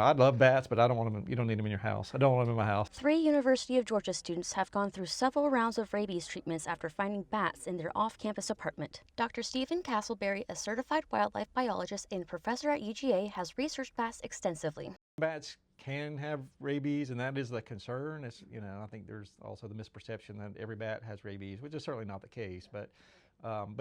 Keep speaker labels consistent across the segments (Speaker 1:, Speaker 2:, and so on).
Speaker 1: I love bats, but I don't want them. You don't need them in your house. I don't want them in my house.
Speaker 2: 3 University of Georgia students have gone through several rounds of rabies treatments after finding bats in their off-campus apartment. Dr. Stephen Castleberry, a certified wildlife biologist and professor at UGA, has researched bats extensively.
Speaker 1: Bats can have rabies, and that is the concern. I think there's also the misperception that every bat has rabies, which is certainly not the case. But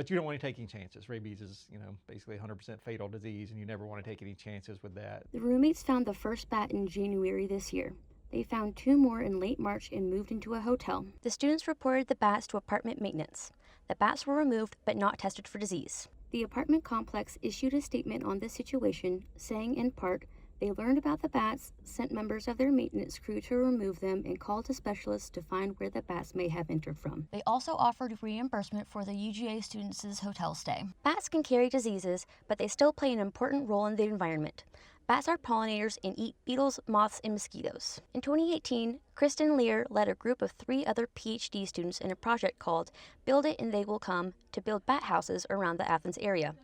Speaker 1: you don't want to take any chances. Rabies is, basically 100% fatal disease, and you never want to take any chances with that.
Speaker 2: The roommates found the first bat in January this year. They found 2 more in late March and moved into a hotel. The students reported the bats to apartment maintenance. The bats were removed but not tested for disease. The apartment complex issued a statement on the situation, saying in part, they learned about the bats, sent members of their maintenance crew to remove them, and called a specialist to find where the bats may have entered from. They also offered reimbursement for the UGA students' hotel stay. Bats can carry diseases, but they still play an important role in the environment. Bats are pollinators and eat beetles, moths, and mosquitoes. In 2018, Kristen Lear led a group of 3 other PhD students in a project called Build It and They Will Come to build bat houses around the Athens area.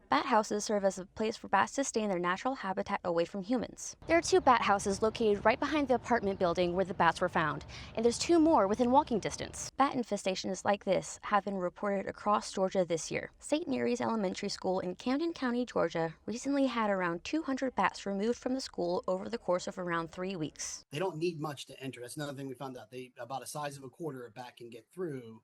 Speaker 2: Bat houses serve as a place for bats to stay in their natural habitat away from humans. There are 2 bat houses located right behind the apartment building where the bats were found, and there's 2 more within walking distance. Bat infestations like this have been reported across Georgia this year. St. Mary's Elementary School in Camden County, Georgia, recently had around 200 bats removed from the school over the course of around 3 weeks.
Speaker 3: They don't need much to enter. That's another thing we found out. They about a size of a quarter a bat can get through,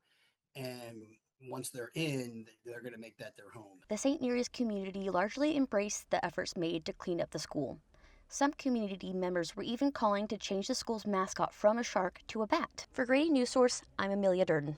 Speaker 3: and once they're in, they're going to make that their home.
Speaker 2: The St. Mary's community largely embraced the efforts made to clean up the school. Some community members were even calling to change the school's mascot from a shark to a bat. For Grady Newsource, I'm Amelia Durden.